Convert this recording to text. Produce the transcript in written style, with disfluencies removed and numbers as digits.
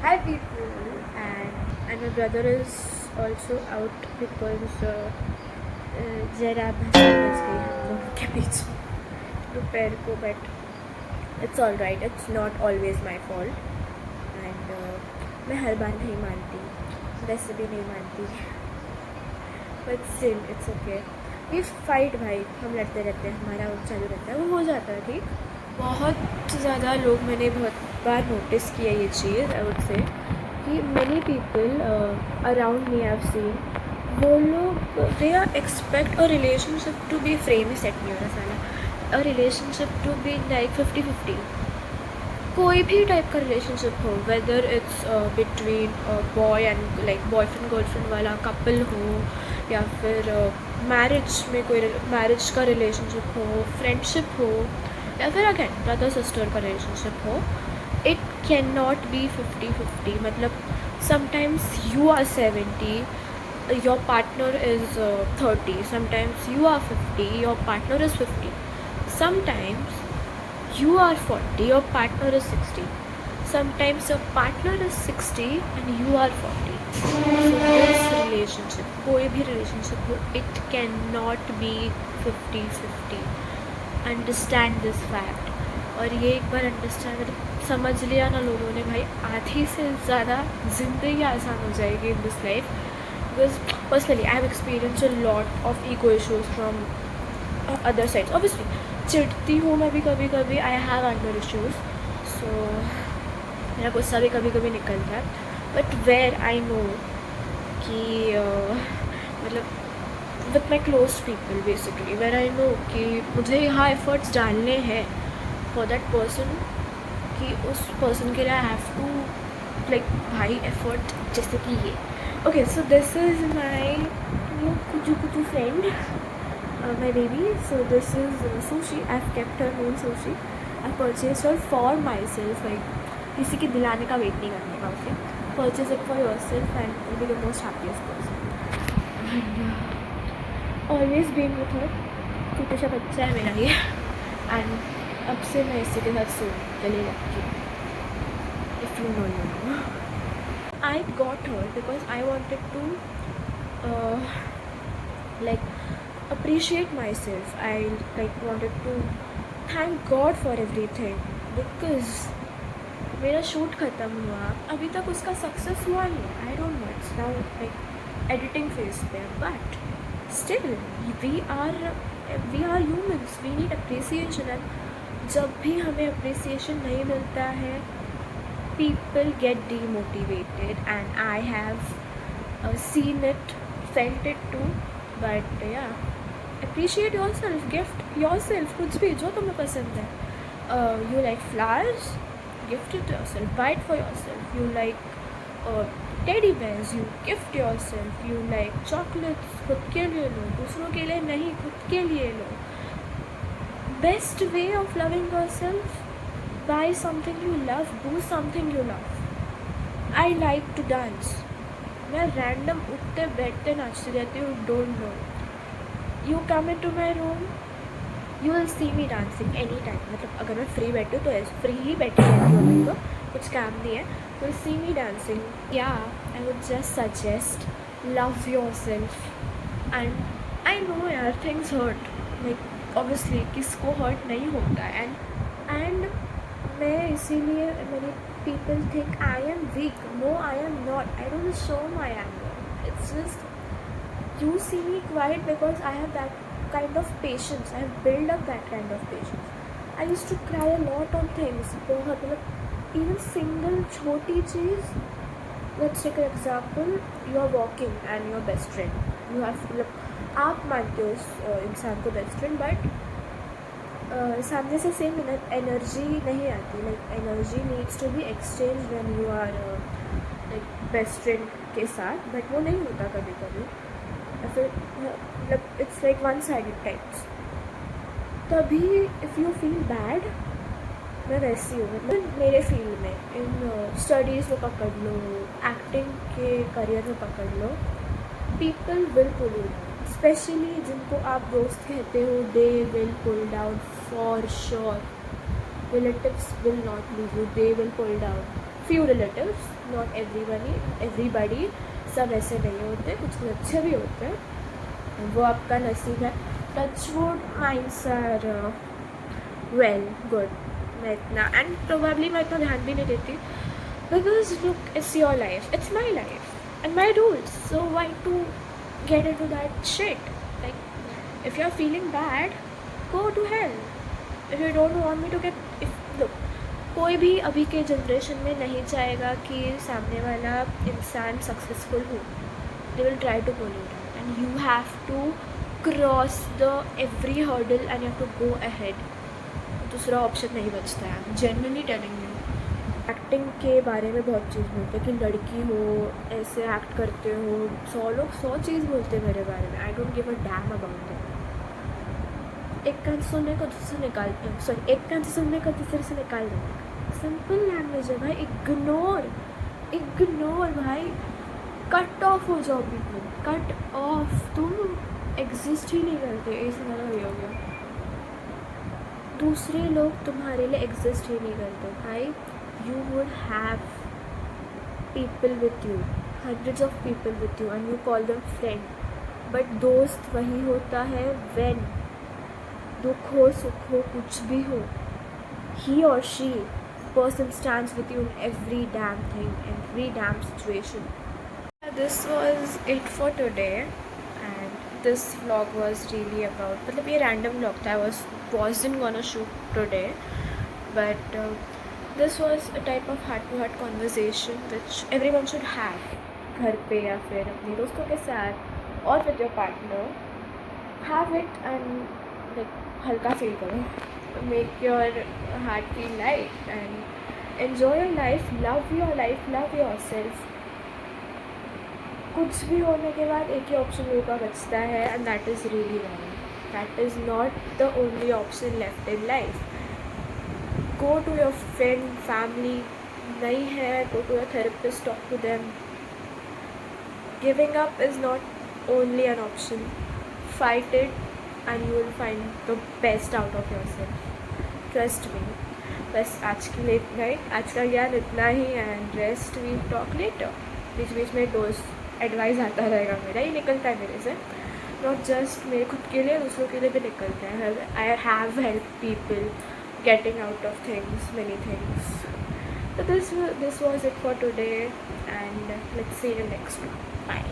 Hi people, and my brother is also out because जरा भसड़ बच गई हम लोगों के बीच दोपहर को, but it's all right, it's not always my fault and मैं हर बार नहीं मानती, वैसे भी नहीं मानती, but still it's okay. We fight भाई, हम लड़ते रहते हैं, हमारा वो चालू रहता है, वो हो जाता है ठीक। बहुत ज़्यादा लोग, मैंने बहुत बार नोटिस किया ये चीज़, आई वुड से कि many people around me I've seen, वो लोग they are expect a relationship to be frame he set नहीं हो रहा साला, a relationship to be like 50-50, कोई भी टाइप का रिलेशनशिप हो, whether it's between boy and like boyfriend girlfriend वाला कपल हो, या फिर मैरिज में कोई मैरिज का रिलेशनशिप हो, फ्रेंडशिप हो, या फिर अगेन ब्रदर सिस्टर का रिलेशनशिप हो, इट कैन नॉट बी 50-50। मतलब sometimes you are 70, your partner is 30, sometimes you are 50, your partner is 50, sometimes you are 40, your partner is 60, sometimes your partner is 60 and you are 40. So this relationship, कोई भी relationship हो, it cannot be 50-50. Understand this fact. और ये एक बार understand समझ लिया ना लोगों ने भाई, आधी से ज़्यादा ज़िंदगी आसान हो जाएगी in this life. Because personally I have experience a lot of ego issues from other sides. Obviously चिढ़ती हूँ मैं भी कभी कभी, I have other issues, so मेरा गुस्सा भी कभी कभी निकलता है, बट वेयर आई नो कि मतलब with my close people basically, where I know कि मुझे यहाँ एफर्ट्स डालने हैं फॉर दैट पर्सन, कि उस पर्सन के लिए आई हैव टू लाइक भाई एफर्ट, जैसे कि ये okay. So this is my कुचू कुचू friend, my baby. So this is Sushi, I have kept her name Sushi. I purchase her for myself, like किसी के दिलाने का वेट नहीं करने का, okay. Purchase it for yourself and will be the most happiest person, always being with her. छोटा सा बच्चा है मेरा ये, एंड अब से मैं इसी के साथ सो चले जाती हूँ, if you know you know. I got her because I wanted to like appreciate myself. I like wanted to thank God for everything, because मेरा शूट ख़त्म हुआ, अभी तक उसका सक्सेस हुआ नहीं, I don't know, it's now like editing phase पे, but still we are humans, we need appreciation. And जब भी हमें अप्रिसिएशन नहीं मिलता है, people get demotivated, and I have seen it, felt it too, but yeah, appreciate yourself, gift yourself कुछ भी जो तुम्हें पसंद है। You like flowers, gift it yourself, buy it for yourself. You like teddy bears, you gift yourself. You like chocolates, खुद के लिए लो, दूसरों के लिए नहीं, खुद के लिए लो। Best way of loving yourself, buy something you love, do something you love. I like to dance. मैं रैंडम उठते बैठते नाचती रहती हूँ, don't know. You come into my room, you will see me dancing any time. मतलब अगर मैं free बैठी हूँ तो ऐसे फ्री ही बैठी रहती हूँ, अभी तो कुछ काम नहीं है, you will see me dancing. या I would just suggest, love yourself. And I know यार, थिंग्स हर्ट, लाइक ऑब्वियसली किसको हर्ट नहीं होता, एंड मैं इसीलिए मैंने people think I am weak. No, I am not. I don't show my anger. It's just you see me quiet because I have that kind of patience. I have built up that kind of patience. I used to cry a lot on things. बहुत मतलब even single छोटी चीज़. Let's take an example. You are walking and your best friend. You have मतलब आप मानते हो उस इंसान को best friend, but सामने से सेम एनर्जी नहीं आती। Like energy needs to be exchange when you are like best friend के साथ, बट वो नहीं होता कभी कभी, या फिर मतलब it's like one sided types. तभी इफ़ यू फील बैड, मैं वैसी हूँ, मतलब मेरे फील्ड में, इन स्टडीज़ में पकड़ लो, एक्टिंग के करियर में पकड़ लो, people will pull you down, specially जिनको आप दोस्त कहते हो, they will pull down for sure. Relatives will not leave you, they will pull down few relatives, not everybody, सब ऐसे नहीं होते, कुछ अच्छे भी होते हैं, वो आपका नसीब है. Touchwood, minds are well good. मैं इतना एंड प्रोबेबली मैं इतना ध्यान भी नहीं देती, because look, it's your life, it's my life and my rules, so why to get into that shit. Like, if you're feeling bad, go to hell. If you don't want me to get, look, कोई भी अभी के generation में नहीं चाहेगा कि सामने वाला इंसान सक्सेसफुल हो. They will try to pull you down, and you have to cross the every hurdle and you have to go ahead. दूसरा ऑप्शन नहीं बचता है. I'm genuinely telling you. Acting के बारे में बहुत चीज़ बोलते हैं कि लड़की हो, ऐसे एक्ट करते हो, 100 लोग 100 चीज़ बोलते हैं मेरे बारे में. I don't give a damn about that. एक कान से सुनने को दूसरे निकालते हैं, सॉरी, एक कान से सुनने को दूसरे से निकाल देंगे. सिंपल लैंग्वेज है भाई. इग्नोर भाई. कट ऑफ हो जाओ पीपल, कट ऑफ. तुम एग्जिस्ट ही नहीं करते, ऐसे मेरा ये हो गया. दूसरे लोग तुम्हारे लिए एग्जिस्ट ही नहीं करते भाई. You would have people with you, hundreds of people with you, and you call them friend. But दोस्त वही होता है when दुख हो, सुख हो, कुछ भी हो, he or she person stands with you in every damn thing, every damn situation. This was it for today, and this vlog was really about, मतलब ये random vlog था. I wasn't gonna shoot today, but this was a type of heart-to-heart conversation which everyone should have, घर पे या फिर अपने दोस्तों के साथ और with your partner. Have it and like हल्का फील करो, make your heart feel light and enjoy your life, love your life, love yourself. कुछ भी होने के बाद एक ही ऑप्शन लोगों का बचता है, and that is really wrong. That is not the only option left in life. Go to your friend, family, नहीं है, go to your therapist, talk to them. Giving up is not only an option. Fight it and you will find the best out of yourself. Trust me. बस आज के लिए इतना ही, आज का ज्ञान इतना ही, and rest we talk later. बीच बीच में डोज एडवाइस आता रहेगा मेरा, ये निकलता है मेरे से. Not just मेरे खुद के लिए, दूसरों के लिए भी निकलता है. I have helped people getting out of things, many things. So this was it for today, and let's see you next one. Bye.